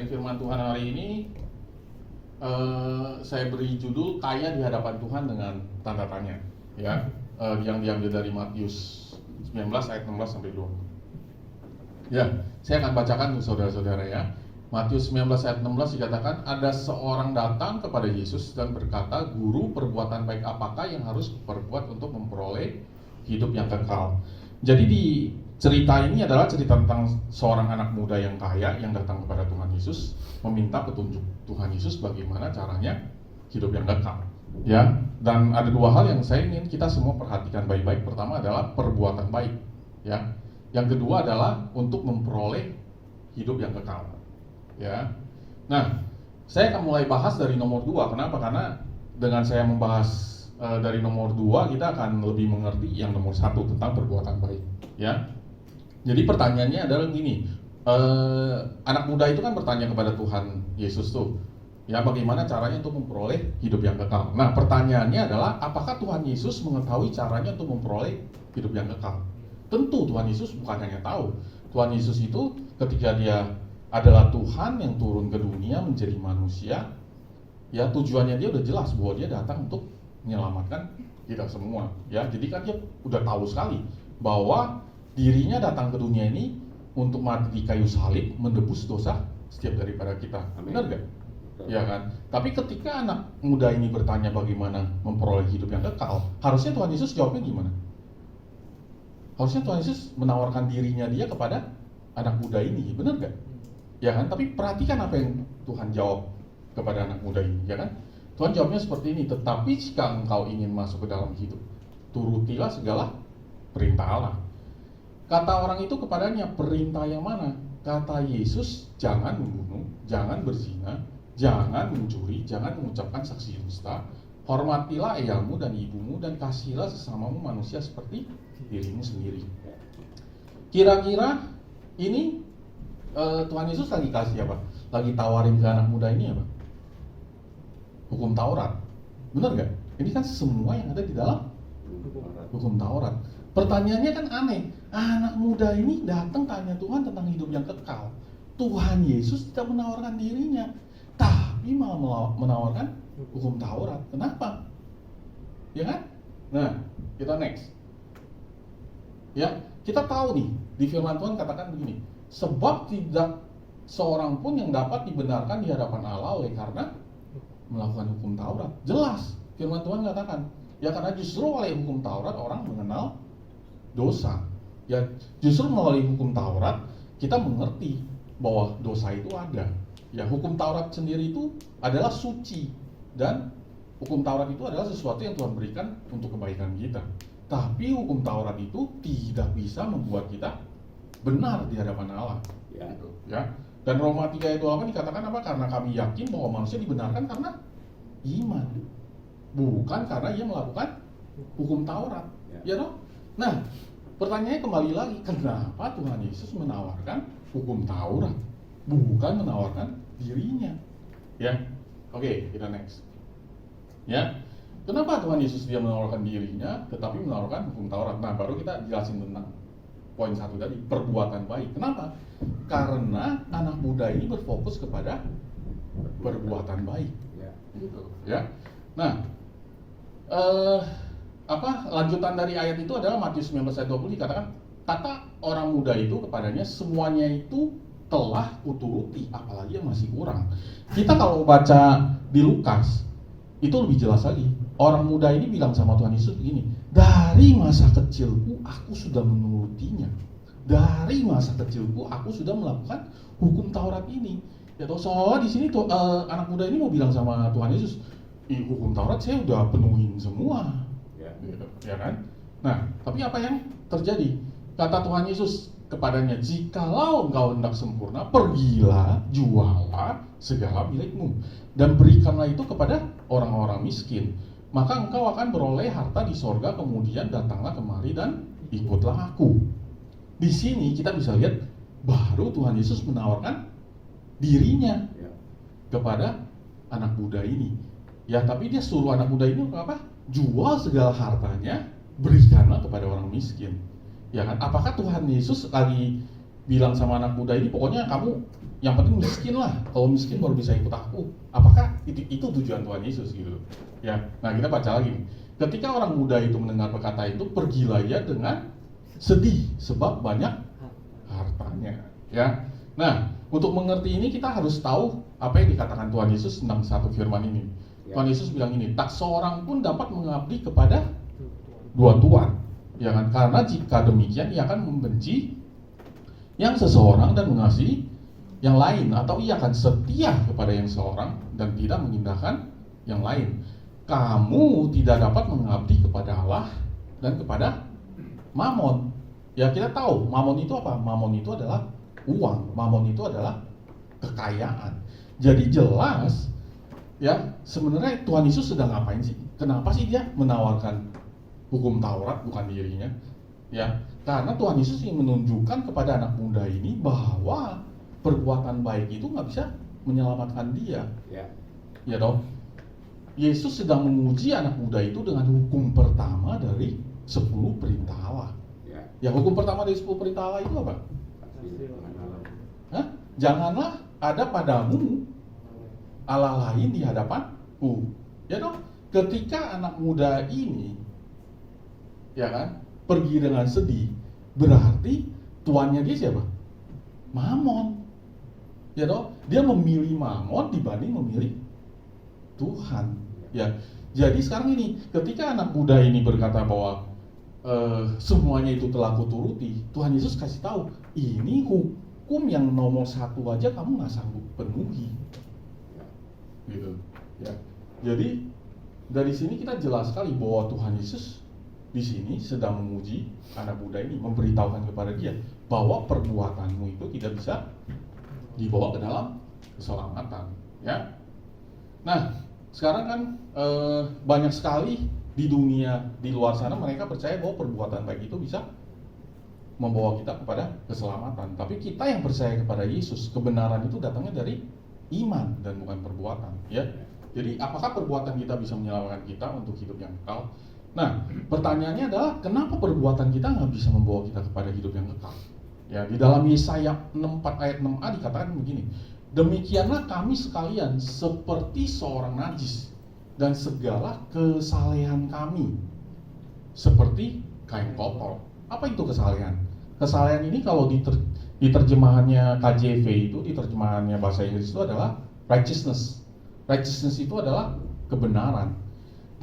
sharing firman Tuhan hari ini saya beri judul Kaya di Hadapan Tuhan dengan tanda tanya, ya, yang diambil dari Matius 19 ayat 16 sampai 20. Ya, saya akan bacakan untuk saudara-saudara ya. Matius 19 ayat 16 dikatakan, ada seorang datang kepada Yesus dan berkata, Guru, perbuatan baik apakah yang harus kuperbuat untuk memperoleh hidup yang kekal? Jadi di cerita ini adalah cerita tentang seorang anak muda yang kaya yang datang kepada Tuhan Yesus, meminta petunjuk Tuhan Yesus bagaimana caranya hidup yang kekal. Ya, dan ada dua hal yang saya ingin kita semua perhatikan baik-baik. Pertama adalah perbuatan baik, ya. Yang kedua adalah untuk memperoleh hidup yang kekal. Ya. Nah, saya akan mulai bahas dari nomor 2. Kenapa? Karena dengan saya membahas dari nomor 2, kita akan lebih mengerti yang nomor 1 tentang perbuatan baik. Ya. Jadi pertanyaannya adalah gini, anak muda itu kan bertanya kepada Tuhan Yesus tuh, ya bagaimana caranya untuk memperoleh hidup yang kekal. Nah pertanyaannya adalah, apakah Tuhan Yesus mengetahui caranya untuk memperoleh hidup yang kekal? Tentu Tuhan Yesus bukan hanya tahu. Tuhan Yesus itu ketika dia adalah Tuhan yang turun ke dunia menjadi manusia, ya tujuannya dia udah jelas bahwa dia datang untuk menyelamatkan kita semua. Ya, jadi kan dia udah tahu sekali bahwa dirinya datang ke dunia ini untuk mati di kayu salib, menebus dosa setiap daripada kita. Benar gak? Ya kan? Tapi ketika anak muda ini bertanya bagaimana memperoleh hidup yang kekal, harusnya Tuhan Yesus jawabnya gimana? Harusnya Tuhan Yesus menawarkan dirinya dia kepada anak muda ini, benar gak? Ya kan? Tapi perhatikan apa yang Tuhan jawab kepada anak muda ini, ya kan? Tuhan jawabnya seperti ini, tetapi jika engkau ingin masuk ke dalam hidup, turutilah segala perintah Allah. Kata orang itu kepadanya, perintah yang mana? Kata Yesus, jangan membunuh, jangan berzina, jangan mencuri, jangan mengucapkan saksi dusta, hormatilah ayahmu dan ibumu, dan kasihilah sesamamu manusia seperti dirimu sendiri. Kira-kira ini Tuhan Yesus lagi kasih apa? Lagi tawarin ke anak muda ini apa? Hukum Taurat. Benar gak? Ini kan semua yang ada di dalam hukum Taurat. Pertanyaannya kan aneh. Anak muda ini datang tanya Tuhan tentang hidup yang kekal. Tuhan Yesus tidak menawarkan dirinya, tapi malah menawarkan hukum Taurat. Kenapa? Ya kan? Nah, kita next. Ya, kita tahu nih di firman Tuhan katakan begini, sebab tidak seorang pun yang dapat dibenarkan di hadapan Allah oleh karena melakukan hukum Taurat. Jelas firman Tuhan katakan, ya karena justru oleh hukum Taurat orang mengenal dosa. Ya justru melalui hukum Taurat kita mengerti bahwa dosa itu ada. Ya hukum Taurat sendiri itu adalah suci, dan hukum Taurat itu adalah sesuatu yang Tuhan berikan untuk kebaikan kita. Tapi hukum Taurat itu tidak bisa membuat kita benar di hadapan Allah. Ya, gitu. Ya. Dan Roma 3 ayat 28 dikatakan apa? Karena kami yakin bahwa manusia dibenarkan karena iman, bukan karena ia melakukan hukum Taurat. Ya dong? Nah, pertanyaannya kembali lagi, kenapa Tuhan Yesus menawarkan hukum Taurat, bukan menawarkan dirinya? Ya, oke, kita next. Ya, kenapa Tuhan Yesus dia menawarkan dirinya, tetapi menawarkan hukum Taurat? Nah, baru kita jelasin tentang poin 1 tadi, perbuatan baik. Kenapa? Karena anak muda ini berfokus kepada perbuatan baik. Ya, gitu. Ya. Nah, lanjutan dari ayat itu adalah Matius 19 ayat 20 dikatakan, kata orang muda itu kepadanya, semuanya itu telah kuturuti, apalagi yang masih kurang. Kita kalau baca di Lukas itu lebih jelas lagi. Orang muda ini bilang sama Tuhan Yesus begini, dari masa kecilku aku sudah menurutinya. Dari masa kecilku aku sudah melakukan hukum Taurat ini. Ya toh, soalnya di sini tuh anak muda ini mau bilang sama Tuhan Yesus, hukum Taurat saya udah penuhin semua. Ya kan? Nah, tapi apa yang terjadi? Kata Tuhan Yesus kepadanya, jikalau engkau hendak sempurna, pergilah, jualah segala milikmu, dan berikanlah itu kepada orang-orang miskin, maka engkau akan beroleh harta di sorga, kemudian datanglah kemari dan ikutlah aku. Di sini kita bisa lihat baru Tuhan Yesus menawarkan dirinya kepada anak muda ini. Ya, tapi dia suruh anak muda ini apa? Jual segala hartanya, berikanlah kepada orang miskin. Ya kan? Apakah Tuhan Yesus lagi bilang sama anak muda ini, pokoknya kamu yang penting miskin lah, kalau miskin baru bisa ikut aku. Apakah itu tujuan Tuhan Yesus gitu? Ya, nah kita baca lagi. Ketika orang muda itu mendengar perkata itu, pergilah ia dengan sedih sebab banyak hartanya. Ya, nah untuk mengerti ini kita harus tahu apa yang dikatakan Tuhan Yesus tentang satu firman ini. Tuhan Yesus bilang ini, tak seorang pun dapat mengabdi kepada dua tuan, ya kan? Karena jika demikian ia akan membenci yang seseorang dan mengasihi yang lain, atau ia akan setia kepada yang seorang dan tidak mengindahkan yang lain. Kamu tidak dapat mengabdi kepada Allah dan kepada Mamon. Ya kita tahu Mamon itu apa? Mamon itu adalah uang, Mamon itu adalah kekayaan. Jadi jelas ya sebenarnya Tuhan Yesus sedang ngapain sih? Kenapa sih dia menawarkan hukum Taurat bukan dirinya? Ya, karena Tuhan Yesus ingin menunjukkan kepada anak muda ini bahwa perbuatan baik itu nggak bisa menyelamatkan dia. Ya dong. Yesus sedang menguji anak muda itu dengan hukum pertama dari 10 perintah Allah. Ya, hukum pertama dari 10 perintah Allah itu apa? Hah? Janganlah ada padamu Allah lain di hadapanku. Ya dong. Ketika anak muda ini, ya kan, pergi dengan sedih, berarti tuannya dia siapa? Mamon. Ya dong. Dia memilih Mamon dibanding memilih Tuhan. Ya, jadi sekarang ini ketika anak muda ini berkata bahwa semuanya itu telah kuturuti, Tuhan Yesus kasih tahu ini hukum yang nomor 1 aja kamu nggak sanggup penuhi, gitu. Ya, jadi dari sini kita jelas sekali bahwa Tuhan Yesus di sini sedang menguji anak muda ini, memberitahukan kepada dia bahwa perbuatanmu itu tidak bisa dibawa ke dalam keselamatan. Ya, nah. Sekarang kan banyak sekali di dunia, di luar sana mereka percaya bahwa perbuatan baik itu bisa membawa kita kepada keselamatan. Tapi kita yang percaya kepada Yesus, kebenaran itu datangnya dari iman dan bukan perbuatan. Ya, jadi apakah perbuatan kita bisa menyelamatkan kita untuk hidup yang kekal? Nah, pertanyaannya adalah kenapa perbuatan kita nggak bisa membawa kita kepada hidup yang kekal? Ya, di dalam Yesaya 64 ayat 6a dikatakan begini. Demikianlah kami sekalian seperti seorang najis, dan segala kesalehan kami seperti kain kotor. Apa itu kesalehan? Kesalehan ini kalau di terjemahannya KJV itu, di terjemahannya bahasa Inggris itu adalah righteousness. Righteousness itu adalah kebenaran.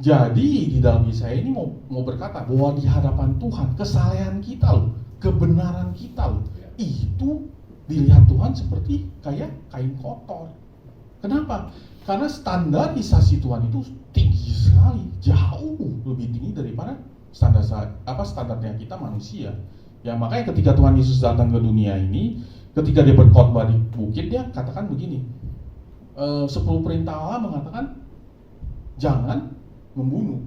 Jadi di dalam Yesaya ini mau berkata bahwa di hadapan Tuhan kesalehan kita loh, kebenaran kita loh, itu dilihat Tuhan seperti kayak kain kotor. Kenapa? Karena standarisasi Tuhan itu tinggi sekali, jauh lebih tinggi daripada standarnya kita manusia. Ya makanya ketika Tuhan Yesus datang ke dunia ini, ketika dia berkhotbah di bukit, dia katakan begini, 10 perintah Allah mengatakan jangan membunuh.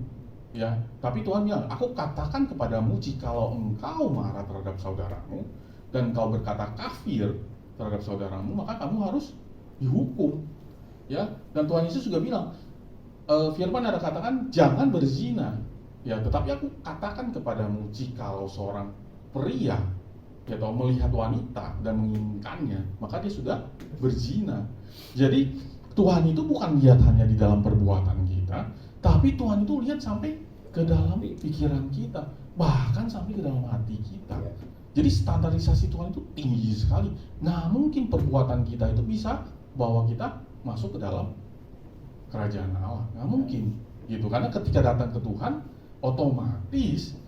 Ya, tapi Tuhan bilang, aku katakan kepadamu jikalau engkau marah terhadap saudaramu dan kau berkata kafir terhadap saudaramu, maka kamu harus dihukum. Ya, dan Tuhan Yesus juga bilang, firman ada katakan jangan berzina. Ya, tetapi aku katakan kepadamu jikalau seorang pria ya tahu melihat wanita dan menginginkannya, maka dia sudah berzina. Jadi Tuhan itu bukan lihat hanya di dalam perbuatan kita, tapi Tuhan itu lihat sampai ke dalam pikiran kita, bahkan sampai ke dalam hati kita. Jadi standarisasi Tuhan itu tinggi sekali. Nah mungkin perbuatan kita itu bisa bawa kita masuk ke dalam kerajaan Allah. Nggak mungkin gitu, karena ketika datang ke Tuhan otomatis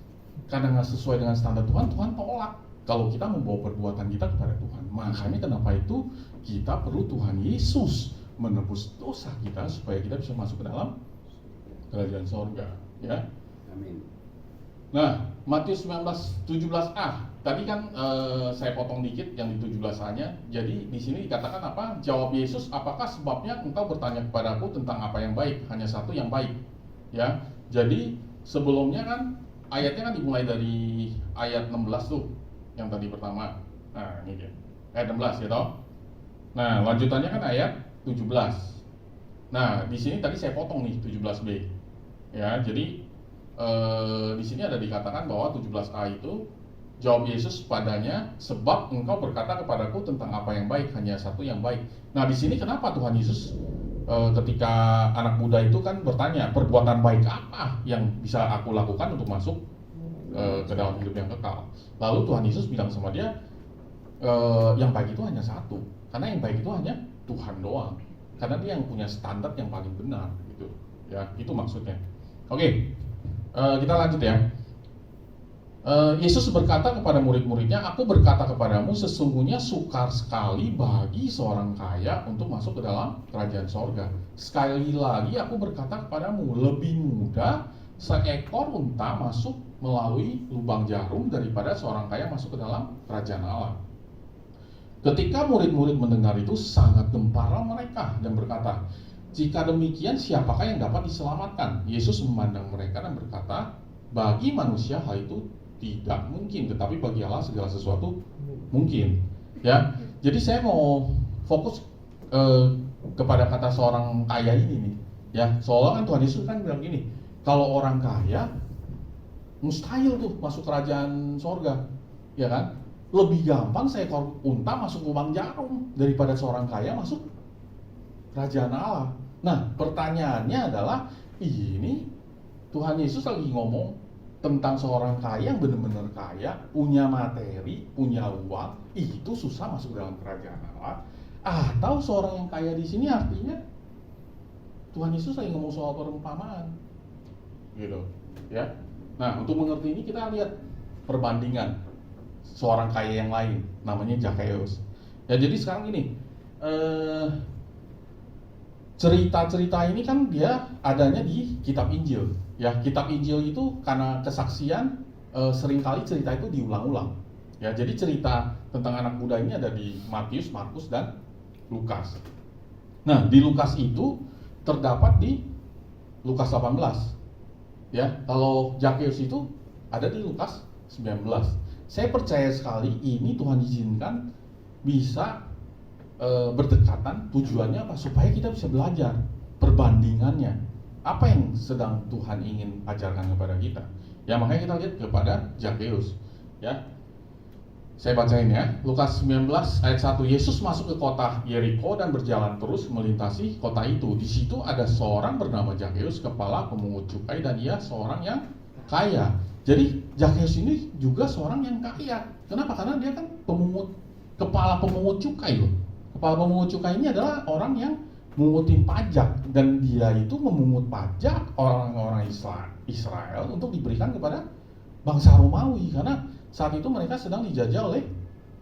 karena nggak sesuai dengan standar Tuhan, Tuhan tolak kalau kita membawa perbuatan kita kepada Tuhan. Makanya kenapa itu kita perlu Tuhan Yesus menebus dosa kita supaya kita bisa masuk ke dalam kerajaan sorga. Ya. Amin. Nah, Matius 19:17a. Tadi kan saya potong dikit yang di 17a-nya. Jadi di sini dikatakan apa? Jawab Yesus, apakah sebabnya engkau bertanya kepadaku tentang apa yang baik? Hanya satu yang baik. Ya. Jadi sebelumnya kan ayatnya kan dimulai dari ayat 16 tuh, yang tadi pertama. Nah, ini dia. Ayat 16 ya toh. Nah, lanjutannya kan ayat 17. Nah, di sini tadi saya potong nih 17b. Ya, jadi di sini ada dikatakan bahwa 17a itu Jawab Yesus padanya, sebab engkau berkata kepadaku tentang apa yang baik, hanya satu yang baik. Nah di sini kenapa Tuhan Yesus ketika anak muda itu kan bertanya, perbuatan baik apa yang bisa aku lakukan untuk masuk ke dalam hidup yang kekal? Lalu Tuhan Yesus bilang sama dia, yang baik itu hanya satu, karena yang baik itu hanya Tuhan doang, karena dia yang punya standar yang paling benar, gitu. Ya, itu maksudnya. Oke, kita lanjut ya. Yesus berkata kepada murid-muridnya, aku berkata kepadamu, sesungguhnya sukar sekali bagi seorang kaya untuk masuk ke dalam kerajaan sorga. Sekali lagi aku berkata kepadamu, lebih mudah seekor unta masuk melalui lubang jarum daripada seorang kaya masuk ke dalam kerajaan Allah. Ketika murid-murid mendengar itu, sangat gempara mereka dan berkata, jika demikian siapakah yang dapat diselamatkan? Yesus memandang mereka dan berkata, bagi manusia hal itu tidak mungkin, tetapi bagi Allah segala sesuatu mungkin. Ya, jadi saya mau fokus kepada kata seorang kaya ini nih. Ya, soalnya kan Tuhan Yesus kan bilang gini, kalau orang kaya mustahil tuh masuk kerajaan sorga, ya kan? Lebih gampang seekor unta masuk lubang jarum daripada seorang kaya masuk kerajaan Allah. Nah, pertanyaannya adalah, ini Tuhan Yesus lagi ngomong tentang seorang kaya yang benar-benar kaya, punya materi, punya uang, itu susah masuk dalam kerajaan Allah, atau seorang yang kaya di sini artinya Tuhan Yesus lagi ngomong soal perumpamaan, gitu, ya. Nah, untuk mengerti ini kita lihat perbandingan seorang kaya yang lain, namanya Zakheus. Ya, jadi sekarang ini cerita-cerita ini kan dia adanya di kitab Injil. Ya, kitab Injil itu karena kesaksian seringkali cerita itu diulang-ulang. Ya, jadi cerita tentang anak muda ini ada di Matius, Markus, dan Lukas. Nah, di Lukas itu terdapat di Lukas 18. Ya, kalau Zakheus itu ada di Lukas 19. Saya percaya sekali ini Tuhan izinkan bisa berdekatan. Tujuannya apa? Supaya kita bisa belajar perbandingannya. Apa yang sedang Tuhan ingin ajarkan kepada kita? Ya, makanya kita lihat kepada Zakheus. Ya, saya bacain ya. Lukas 19 ayat 1. Yesus masuk ke kota Yeriko dan berjalan terus melintasi kota itu. Di situ ada seorang bernama Zakheus, kepala pemungut cukai, dan ia seorang yang kaya. Jadi Zakheus ini juga seorang yang kaya. Kenapa? Karena dia kan kepala pemungut cukai loh. Kepala pemungut cukai ini adalah orang yang mengutin pajak, dan dia itu memungut pajak orang-orang Israel untuk diberikan kepada bangsa Romawi, karena saat itu mereka sedang dijajah oleh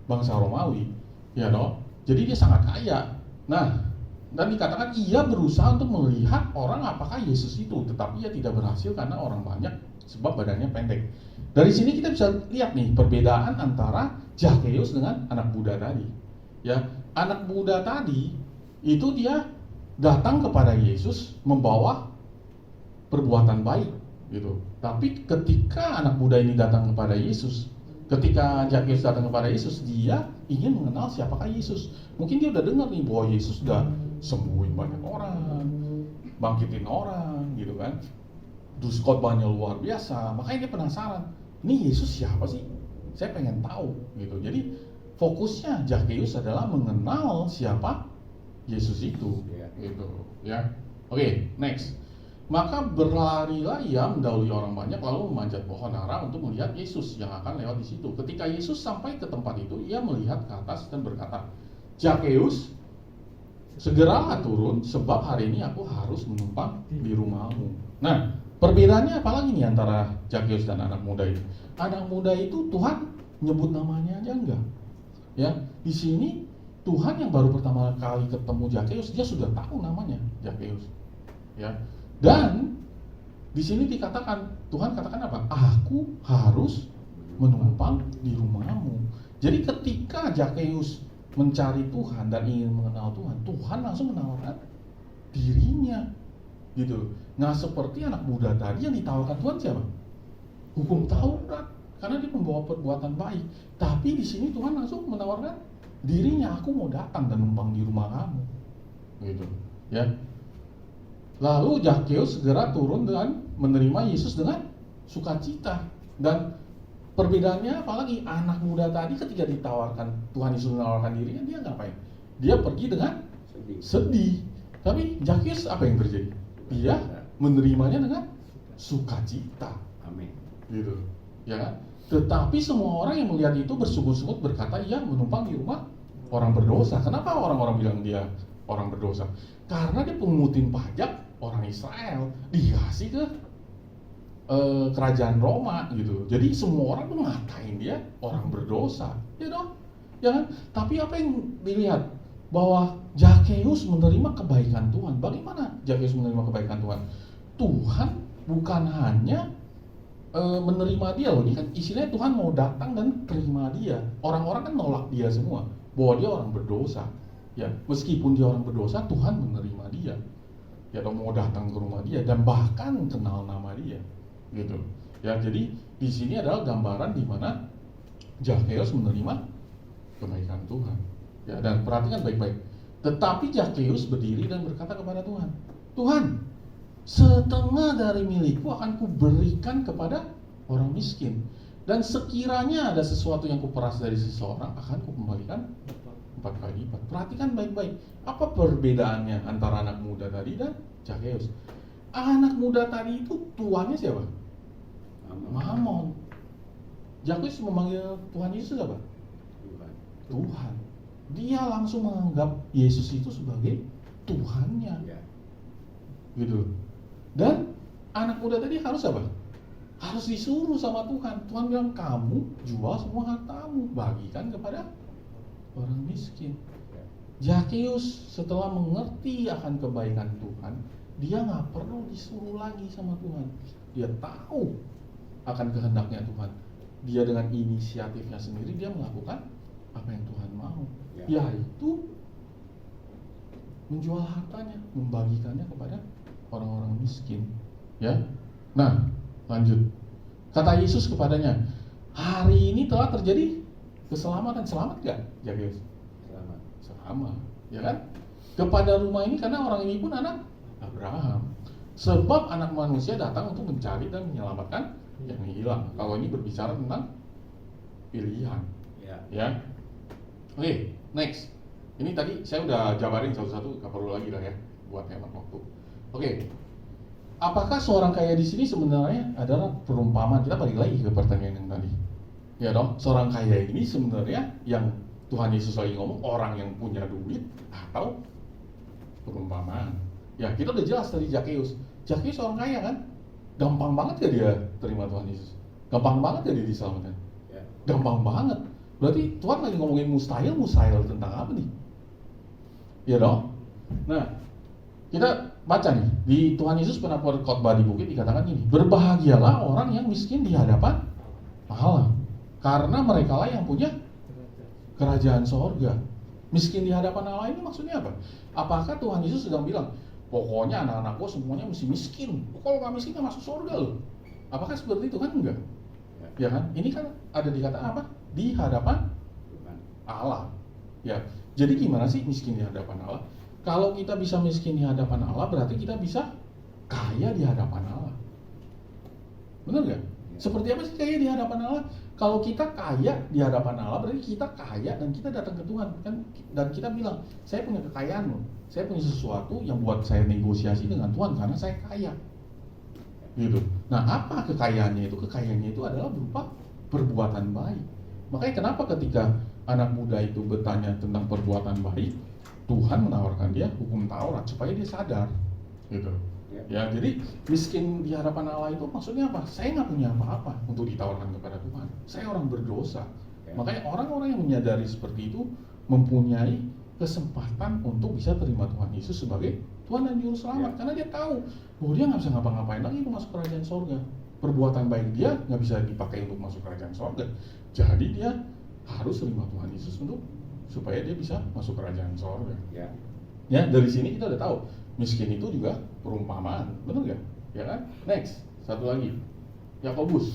bangsa Romawi, ya toh. Jadi dia sangat kaya. Nah, dan dikatakan ia berusaha untuk melihat orang apakah Yesus itu, tetapi ia tidak berhasil karena orang banyak, sebab badannya pendek. Dari sini kita bisa lihat nih perbedaan antara Zakheus dengan anak muda tadi. Ya, anak muda tadi itu dia datang kepada Yesus membawa perbuatan baik, gitu. Tapi ketika anak muda ini datang kepada Yesus, ketika Zakheus datang kepada Yesus, dia ingin mengenal siapakah Yesus. Mungkin dia udah dengar nih bahwa Yesus udah sembuhin banyak orang, bangkitin orang, gitu kan. Terus khotbahnya luar biasa, makanya dia penasaran. Ini Yesus siapa sih? Saya pengen tahu, gitu. Jadi fokusnya Zakheus adalah mengenal siapa Yesus itu, gitu, ya. Oke, next. Maka berlarilah ia mendahului orang banyak, lalu memanjat pohon ara untuk melihat Yesus yang akan lewat di situ. Ketika Yesus sampai ke tempat itu, ia melihat ke atas dan berkata, Zakheus, segeralah turun, sebab hari ini aku harus menumpang di rumahmu. Nah, perbedaannya apa lagi nih antara Zakheus dan anak muda itu? Anak muda itu Tuhan nyebut namanya aja enggak, ya. Di sini Tuhan yang baru pertama kali ketemu Zakheus, dia sudah tahu namanya Zakheus, ya. Dan di sini dikatakan, Tuhan katakan apa? Aku harus menumpang di rumahmu. Jadi ketika Zakheus mencari Tuhan dan ingin mengenal Tuhan, Tuhan langsung menawarkan dirinya, gitu. Nah, seperti anak muda tadi yang ditawarkan Tuhan siapa? Hukum Taurat, karena dia membawa perbuatan baik. Tapi di sini Tuhan langsung menawarkan dirinya, aku mau datang dan numpang di rumah kamu, gitu, ya. Lalu Zakheus segera turun dan menerima Yesus dengan sukacita. Dan Perbedaannya apalagi anak muda tadi ketika ditawarkan, Tuhan Yesus menawarkan dirinya, dia ngapain? Dia pergi dengan sedih. Tapi Zakheus apa yang terjadi? Dia menerimanya dengan sukacita. Amin. Gitu. Ya kan? Tetapi semua orang yang melihat itu bersungut-sungut berkata, ia menumpang di rumah orang berdosa. Kenapa orang-orang bilang dia orang berdosa? Karena dia pengutin pajak orang Israel, dikasih ke kerajaan Roma gitu. Jadi semua orang tuh ngatain dia orang berdosa, ya dong, ya kan? Tapi apa yang dilihat? Bahwa Zakheus menerima kebaikan Tuhan. Bagaimana Zakheus menerima kebaikan Tuhan? Tuhan bukan hanya menerima dia loh. Ini kan istilahnya Tuhan mau datang dan terima dia. Orang-orang kan nolak dia semua, bahwa dia orang berdosa. Ya, meskipun dia orang berdosa, Tuhan menerima dia. Ya, dong, mau datang ke rumah dia dan bahkan kenal nama dia. Gitu. Ya, jadi di sini adalah gambaran di mana Zakheus menerima kebaikan Tuhan. Ya, dan perhatikan baik-baik. Tetapi Zakheus berdiri dan berkata kepada Tuhan, Tuhan, setengah dari milikku akan kuberikan kepada orang miskin, dan sekiranya ada sesuatu yang kuperas dari seseorang akan kukembalikan 4 kali lipat. Perhatikan baik-baik, apa perbedaannya antara anak muda tadi dan Zakheus? Anak muda tadi itu tuannya siapa? Mamon. Zakheus memanggil Tuhan Yesus apa? Tuhan. Dia langsung menganggap Yesus itu sebagai Tuhannya. Gitu. Dan anak muda tadi harus apa? Harus disuruh sama Tuhan. Tuhan bilang, kamu jual semua hartamu, bagikan kepada orang miskin. Zakheus setelah mengerti akan kebaikan Tuhan, dia nggak perlu disuruh lagi sama Tuhan. Dia tahu akan kehendaknya Tuhan. Dia dengan inisiatifnya sendiri dia melakukan apa yang Tuhan mau, yaitu menjual hartanya, membagikannya kepada orang-orang miskin. Ya, nah lanjut. Kata Yesus kepadanya, hari ini telah terjadi keselamatan. Selamat gak Zakheus? Selamat. Selamat, ya kan? Kepada rumah ini karena orang ini pun anak Abraham. Sebab anak manusia datang untuk mencari dan menyelamatkan yang hilang. Kalau ini berbicara tentang pilihan. Ya. Oke, next. Ini tadi saya udah jabarin satu-satu, gak perlu lagi lah ya buat hemat waktu. Oke. Apakah seorang kaya di sini sebenarnya adalah perumpamaan? Kita balik lagi ke pertanyaan yang tadi. Ya dong, seorang kaya ini sebenarnya yang Tuhan Yesus lagi ngomong orang yang punya duit atau perumpamaan. Ya, kita udah jelas tadi Zakheus. Zakheus orang kaya kan? Gampang banget gak dia terima Tuhan Yesus? Gampang banget gak dia diselamatkan? Gampang banget. Berarti Tuhan lagi ngomongin mustahil tentang apa nih? Ya dong. Nah, kita baca nih di Tuhan Yesus pernah khotbah di bukit dikatakan ini, berbahagialah orang yang miskin di hadapan Allah, karena merekalah yang punya kerajaan sorga. Miskin di hadapan Allah ini maksudnya apa? Apakah Tuhan Yesus sedang bilang, pokoknya anak-anak gua semuanya mesti miskin, kalau nggak miskin nggak masuk sorga loh? Apakah seperti itu? Kan enggak. Ya kan? Ini kan ada dikata apa? Di hadapan Allah. Ya. Jadi gimana sih miskin di hadapan Allah? Kalau kita bisa miskin di hadapan Allah, berarti kita bisa kaya di hadapan Allah. Benar nggak? Seperti apa sih kaya di hadapan Allah? Kalau kita kaya di hadapan Allah, berarti kita kaya dan kita datang ke Tuhan kan? Dan kita bilang, saya punya kekayaan loh. Saya punya sesuatu yang buat saya negosiasi dengan Tuhan karena saya kaya. Gitu. Nah, apa kekayaannya itu? Kekayaannya itu adalah berupa perbuatan baik. Makanya kenapa ketika anak muda itu bertanya tentang perbuatan baik, Tuhan menawarkan dia hukum Taurat supaya dia sadar, gitu. Ya, jadi miskin di hadapan Allah itu maksudnya apa? Saya nggak punya apa-apa untuk ditawarkan kepada Tuhan. Saya orang berdosa. Makanya orang-orang yang menyadari seperti itu mempunyai kesempatan untuk bisa terima Tuhan Yesus sebagai Tuhan dan Juru Selamat, karena dia tahu bahwa dia nggak bisa ngapa-ngapain lagi untuk masuk kerajaan sorga. Perbuatan baik dia nggak bisa dipakai untuk masuk kerajaan sorga. Jadi dia harus terima Tuhan Yesus untuk supaya dia bisa masuk kerajaan sorga. Ya, dari sini kita udah tahu miskin itu juga perumpamaan, benar nggak? Ya kan? Next, satu lagi, Yakobus.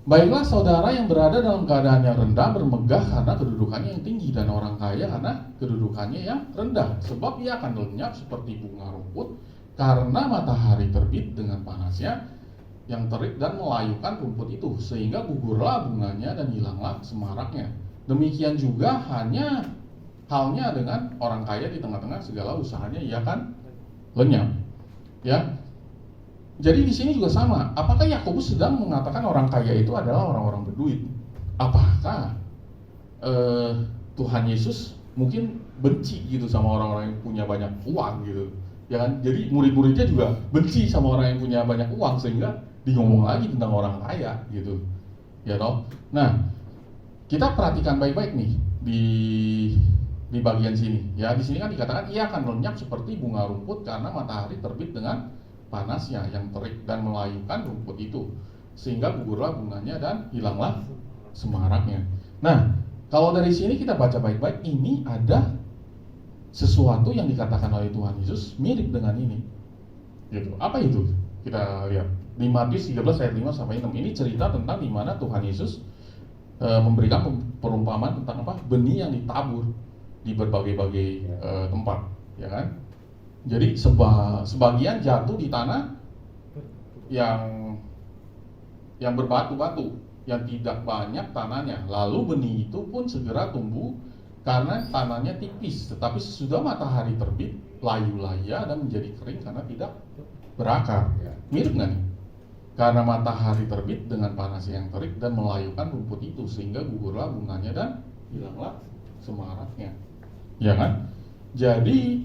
Baiklah saudara yang berada dalam keadaan yang rendah bermegah karena kedudukannya yang tinggi, dan orang kaya karena kedudukannya yang rendah, sebab ia akan lenyap seperti bunga rumput karena matahari terbit dengan panasnya, yang terik dan melayukan rumput itu, sehingga gugurlah bunganya dan hilanglah semaraknya. Demikian juga halnya dengan orang kaya di tengah-tengah segala usahanya ia kan lenyap. Ya. Jadi di sini juga sama. Apakah Yakobus sedang mengatakan orang kaya itu adalah orang-orang berduit? Apakah Tuhan Yesus mungkin benci gitu sama orang-orang yang punya banyak uang gitu? Ya kan? Jadi murid-muridnya juga benci sama orang yang punya banyak uang, sehingga ngomong lagi tentang orang kaya gitu. Ya toh? Nah, kita perhatikan baik-baik nih di bagian sini. Ya, di sini kan dikatakan ia akan lenyap seperti bunga rumput karena matahari terbit dengan panasnya yang terik dan melayukan rumput itu, sehingga gugurlah bunganya dan hilanglah semaraknya. Nah, kalau dari sini kita baca baik-baik, ini ada sesuatu yang dikatakan oleh Tuhan Yesus mirip dengan ini. Gitu. Apa itu? Kita lihat di Matius 13 ayat 5 sampai 6. Ini cerita tentang di mana Tuhan Yesus memberikan perumpamaan tentang apa? Benih yang ditabur di berbagai-bagai tempat, ya kan? Jadi sebagian jatuh di tanah yang berbatu-batu, yang tidak banyak tanahnya. Lalu benih itu pun segera tumbuh karena tanahnya tipis, tetapi sesudah matahari terbit, layu laya dan menjadi kering karena tidak berakar. Mirip nggak nih? Karena matahari terbit dengan panas yang terik dan melayukan rumput itu, sehingga gugurlah bunganya dan hilanglah semaraknya. Ya kan? Jadi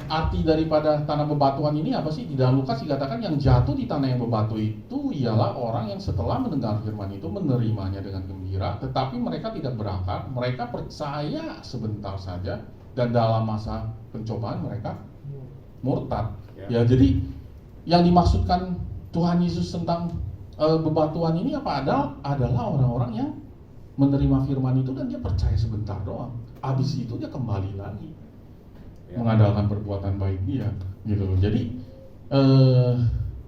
arti daripada tanah bebatuan ini apa sih? Di dalam Lukas dikatakan yang jatuh di tanah yang bebatu itu ialah orang yang setelah mendengar firman itu menerimanya dengan gembira, tetapi mereka tidak berakar, mereka percaya sebentar saja, dan dalam masa pencobaan mereka murtad. Ya, jadi yang dimaksudkan Tuhan Yesus tentang bebatuan ini apa adalah orang-orang yang menerima firman itu dan dia percaya sebentar doang. Habis itu dia kembali lagi mengandalkan perbuatan baik dia, gitu loh. Jadi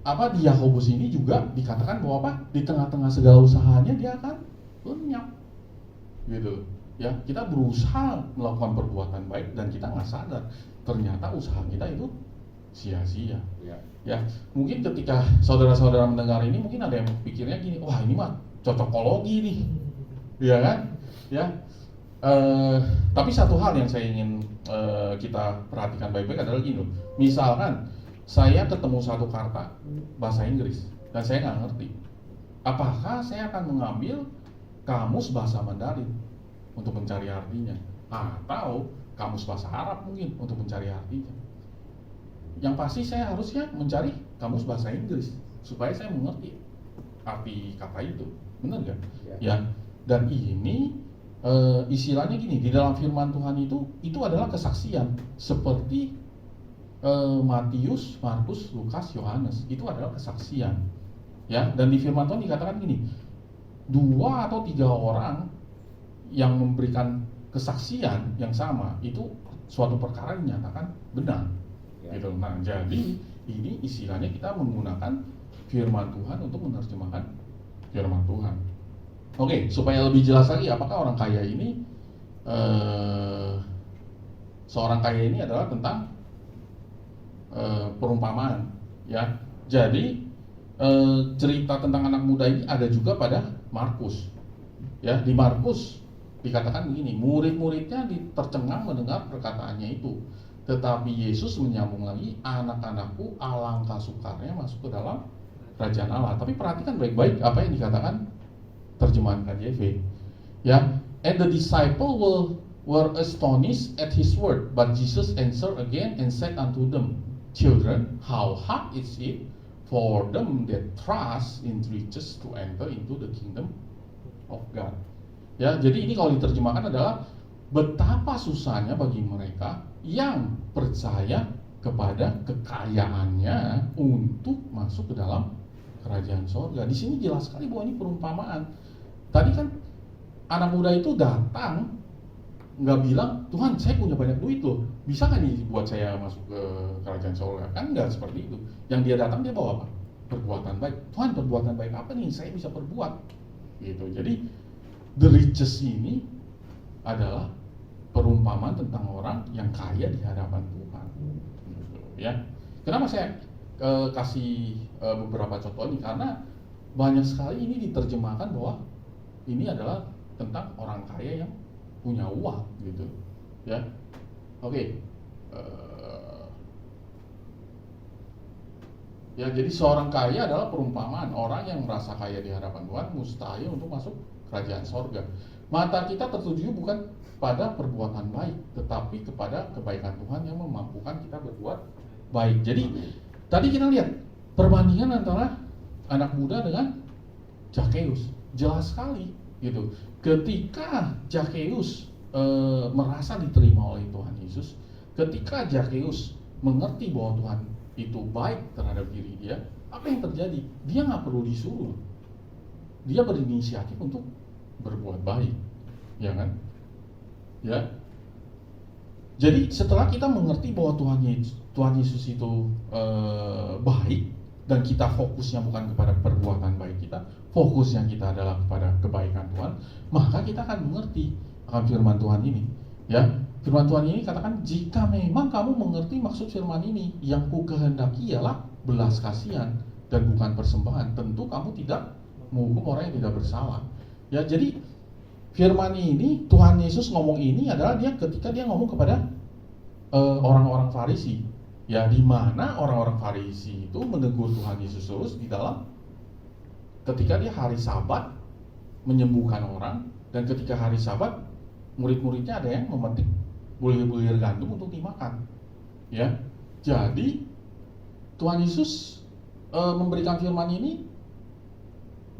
di Yakobus ini juga dikatakan bahwa di tengah-tengah segala usahanya dia akan lenyap, gitu. Ya, kita berusaha melakukan perbuatan baik dan kita nggak sadar ternyata usaha kita itu sia-sia. Ya, mungkin ketika saudara-saudara mendengar ini mungkin ada yang pikirnya gini, wah ini mah cocokologi nih, ya kan? Ya. Tapi satu hal yang saya ingin kita perhatikan baik-baik adalah gini loh. Misalkan saya ketemu satu kata bahasa Inggris dan saya nggak ngerti, apakah saya akan mengambil kamus bahasa Mandarin untuk mencari artinya, atau kamus bahasa Arab mungkin untuk mencari artinya? Yang pasti saya harusnya mencari kamus bahasa Inggris supaya saya mengerti arti kata itu, benar nggak? Ya. Dan ini istilahnya gini, di dalam firman Tuhan itu adalah kesaksian seperti Matius, Markus, Lukas, Yohanes, itu adalah kesaksian. Ya, dan di firman Tuhan dikatakan gini, 2 atau 3 orang yang memberikan kesaksian yang sama itu suatu perkara dinyatakan benar. Gitu. Nah, jadi ini istilahnya kita menggunakan firman Tuhan untuk menerjemahkan firman Tuhan. Oke, supaya lebih jelas lagi, apakah orang kaya ini seorang kaya ini adalah tentang perumpamaan, ya. Jadi cerita tentang anak muda ini ada juga pada Markus. Ya, di Markus dikatakan begini, murid-muridnya tercengang mendengar perkataannya itu. Tetapi Yesus menyambung lagi, anak-anakku alangkah sukarnya masuk ke dalam kerajaan Allah. Tapi perhatikan baik-baik apa yang dikatakan terjemahan KJV. Ya, and the disciple were astonished at his word, but Jesus answered again and said unto them, children, how hard is it for them that trust in riches to enter into the kingdom of God. Ya, jadi ini kalau diterjemahkan adalah betapa susahnya bagi mereka yang percaya kepada kekayaannya untuk masuk ke dalam kerajaan sorga. Di sini jelas sekali bahwa ini perumpamaan. Tadi kan anak muda itu datang nggak bilang, Tuhan saya punya banyak duit loh, bisa nggak nih buat saya masuk ke kerajaan sorga? Kan nggak seperti itu. Yang dia datang dia bawa apa? Perbuatan baik. Tuhan, perbuatan baik apa nih saya bisa perbuat? Gitu. Jadi the riches ini adalah perumpamaan tentang orang yang kaya di hadapan Tuhan. Gitu, ya. Kenapa saya kasih beberapa contoh ini karena banyak sekali ini diterjemahkan bahwa ini adalah tentang orang kaya yang punya uang gitu ya. Oke. Ya, jadi seorang kaya adalah perumpamaan orang yang merasa kaya di hadapan Tuhan mustahil untuk masuk kerajaan sorga. Mata kita tertuju bukan pada perbuatan baik, tetapi kepada kebaikan Tuhan yang memampukan kita berbuat baik. Jadi tadi kita lihat perbandingan antara anak muda dengan Zakheus, jelas sekali gitu. Ketika Zakheus merasa diterima oleh Tuhan Yesus, ketika Zakheus mengerti bahwa Tuhan itu baik terhadap diri dia, apa yang terjadi? Dia nggak perlu disuruh, dia berinisiatif untuk berbuat baik, ya kan? Ya. Jadi setelah kita mengerti bahwa Tuhan Yesus itu baik dan kita fokusnya bukan kepada perbuatan baik kita, fokusnya kita adalah kepada kebaikan Tuhan, maka kita akan mengerti akan firman Tuhan ini. Ya, firman Tuhan ini katakan, jika memang kamu mengerti maksud firman ini, yang ku kehendaki ialah belas kasihan dan bukan persembahan, tentu kamu tidak menghukum orang yang tidak bersalah. Ya, jadi firman ini Tuhan Yesus ngomong ini adalah ketika dia ngomong kepada orang-orang Farisi. Ya, di mana orang-orang Farisi itu menegur Tuhan Yesus terus di dalam ketika dia hari Sabat menyembuhkan orang, dan ketika hari Sabat murid-muridnya ada yang memetik bulir-bulir gandum untuk dimakan. Ya, jadi Tuhan Yesus memberikan firman ini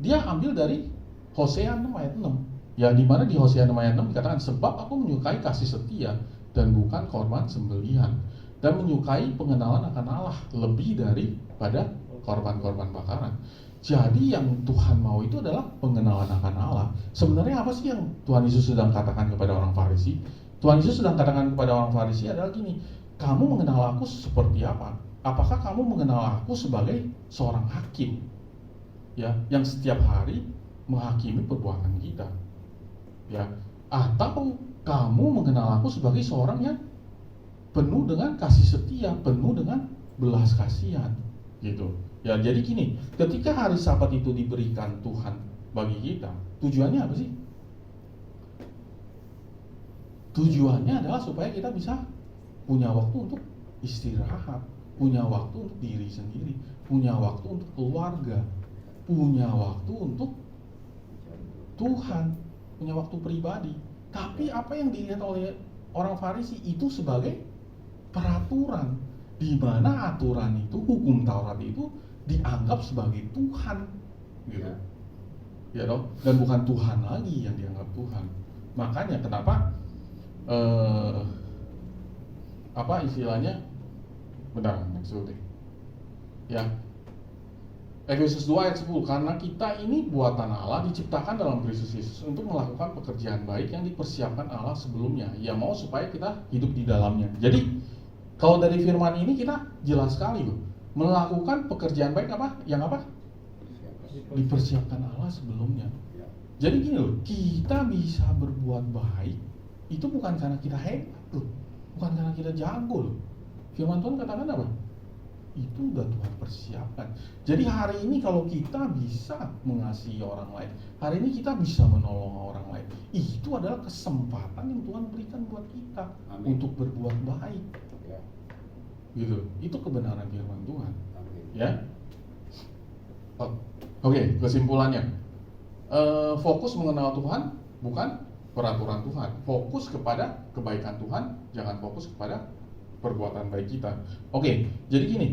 dia ambil dari Hosea 6 ayat 6. Ya, di mana di Hosea 6 ayat 6 dikatakan, sebab aku menyukai kasih setia dan bukan korban sembelihan, dan menyukai pengenalan akan Allah lebih daripada korban-korban bakaran. Jadi yang Tuhan mau itu adalah pengenalan akan Allah. Sebenarnya apa sih yang Tuhan Yesus sedang katakan kepada orang Farisi? Tuhan Yesus sedang katakan kepada orang Farisi adalah gini, kamu mengenal aku seperti apa? Apakah kamu mengenal aku sebagai seorang hakim, ya, yang setiap hari menghakimi perbuatan kita, ya, atau kamu mengenal aku sebagai seorang yang penuh dengan kasih setia, penuh dengan belas kasihan, gitu. Ya, jadi gini, ketika hari Sabat itu diberikan Tuhan bagi kita, tujuannya apa sih? Tujuannya adalah supaya kita bisa punya waktu untuk istirahat, punya waktu untuk diri sendiri, punya waktu untuk keluarga, punya waktu untuk Tuhan, punya waktu pribadi. Tapi apa yang dilihat oleh orang Farisi itu sebagai peraturan, di mana aturan itu, hukum Taurat itu dianggap sebagai Tuhan, gitu. Ya dong, dan bukan Tuhan lagi yang dianggap Tuhan. Makanya kenapa apa istilahnya? Bentar, maksudnya. Ya. Efesus 2 ayat 10, karena kita ini buatan Allah, diciptakan dalam Kristus Yesus untuk melakukan pekerjaan baik yang dipersiapkan Allah sebelumnya. Ya, mau supaya kita hidup di dalamnya. Jadi kalau dari firman ini kita jelas sekali loh, melakukan pekerjaan baik apa? Yang apa? Dipersiapkan Allah sebelumnya. Jadi gini loh, kita bisa berbuat baik itu bukan karena kita hebat loh, bukan karena kita jago loh. Firman Tuhan katakan apa? Itu udah Tuhan persiapkan. Jadi hari ini kalau kita bisa mengasihi orang lain, hari ini kita bisa menolong orang lain, itu adalah kesempatan yang Tuhan berikan buat kita. Amin. Untuk berbuat baik. Ya. Gitu. Itu kebenaran firman Tuhan. Amin. Ya. Oke, kesimpulannya. Fokus mengenal Tuhan bukan peraturan Tuhan. Fokus kepada kebaikan Tuhan, jangan fokus kepada perbuatan baik kita. Oke, jadi gini,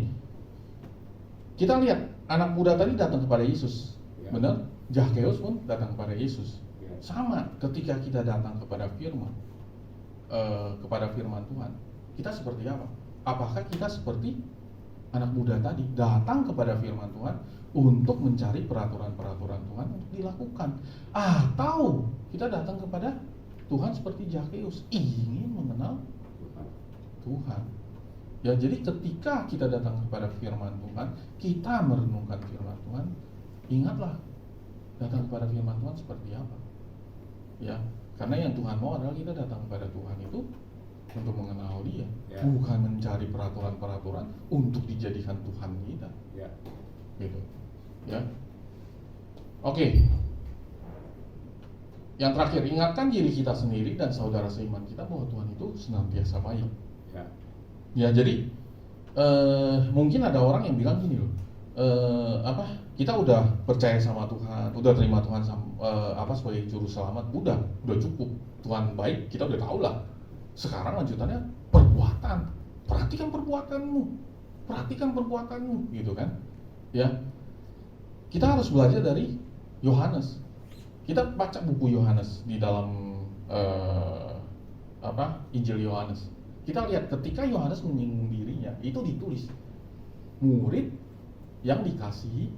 kita lihat anak muda tadi datang kepada Yesus, ya. Benar? Zakheus pun datang kepada Yesus. Ya. Sama, ketika kita datang kepada firman Tuhan, kita seperti apa? Apakah kita seperti anak muda tadi, datang kepada firman Tuhan untuk mencari peraturan-peraturan Tuhan untuk dilakukan, atau kita datang kepada Tuhan seperti Zakheus, ingin mengenal Tuhan. Ya, jadi ketika kita datang kepada firman Tuhan, kita merenungkan firman Tuhan, ingatlah datang kepada firman Tuhan seperti apa. Ya, karena yang Tuhan mau adalah kita datang kepada Tuhan itu untuk mengenal Dia, Ya. bukan mencari peraturan-peraturan untuk dijadikan Tuhan kita. Ya. Gitu. Ya. Oke. Yang terakhir, ingatkan diri kita sendiri dan saudara seiman kita bahwa Tuhan itu senantiasa baik. Ya. Ya, jadi mungkin ada orang yang bilang gini loh, kita udah percaya sama Tuhan, udah terima Tuhan sebagai juru selamat, udah cukup. Tuhan baik, kita udah tahu lah. Sekarang lanjutannya perbuatan. Perhatikan perbuatanmu, gitu kan? Ya, kita harus belajar dari Yohanes. Kita baca buku Yohanes di dalam Injil Yohanes. Kita lihat ketika Yohanes menyinggung dirinya, itu ditulis murid yang dikasihi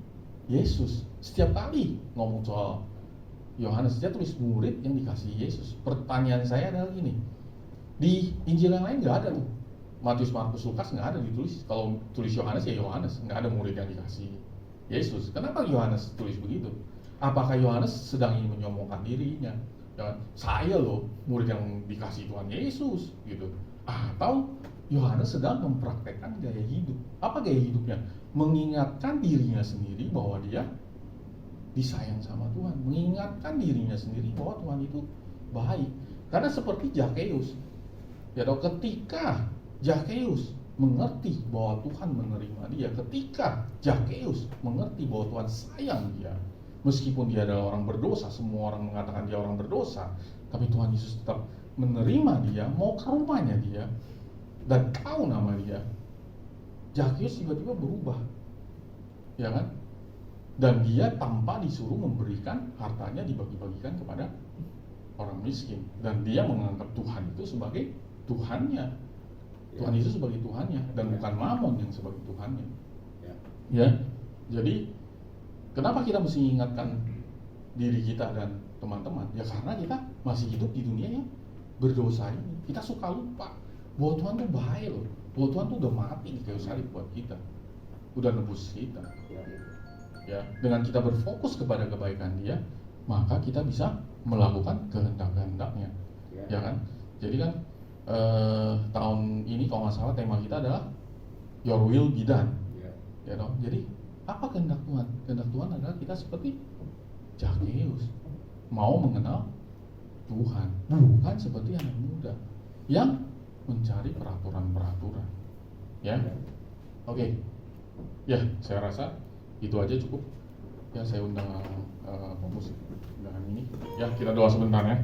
Yesus. Setiap kali ngomong soal Yohanes, dia tulis murid yang dikasihi Yesus. Pertanyaan saya adalah gini, di Injil yang lain nggak ada tuh. Matius, Markus, Lukas nggak ada ditulis. Kalau tulis Yohanes ya Yohanes, nggak ada murid yang dikasihi Yesus. Kenapa Yohanes tulis begitu? Apakah Yohanes sedang ingin menyombongkan dirinya? Ya, saya loh murid yang dikasihi Tuhan Yesus, gitu. Atau Yohanes sedang mempraktekkan gaya hidup. Apa gaya hidupnya? Mengingatkan dirinya sendiri bahwa dia disayang sama Tuhan, mengingatkan dirinya sendiri bahwa Tuhan itu baik. Karena seperti Zakheus, ya dong, ketika Zakheus mengerti bahwa Tuhan menerima dia, ketika Zakheus mengerti bahwa Tuhan sayang dia, meskipun dia adalah orang berdosa, semua orang mengatakan dia orang berdosa, tapi Tuhan Yesus tetap menerima dia, mau ke rumahnya dia, dan tahu nama dia. Zakheus tiba-tiba berubah, ya kan? Dan dia tanpa disuruh memberikan hartanya dibagi-bagikan kepada orang miskin, dan dia menganggap Tuhan itu sebagai Tuhannya, Tuhan Yesus sebagai Tuhannya, dan bukan Mamon yang sebagai Tuhannya. Ya, jadi kenapa kita mesti ingatkan diri kita dan teman-teman? Ya karena kita masih hidup di dunia yang berdosa ini. Kita suka lupa bahwa Tuhan tuh baik loh, bahwa Tuhan tuh udah mati di kayu salib buat kita, udah nebus kita. Ya, dengan kita berfokus kepada kebaikan Dia, maka kita bisa melakukan kehendak-kehendaknya, ya kan? Jadi kan tahun ini kalau nggak salah tema kita adalah Your Will Be Done, ya dong. Jadi apa kehendak Tuhan? Kehendak Tuhan adalah kita seperti Zakheus, mau mengenal Tuhan, bukan seperti anak muda yang mencari peraturan-peraturan. Ya, oke. Ya, saya rasa itu aja cukup. Ya, saya undang pemusik dengan ini. Ya, kita doa sebentar ya.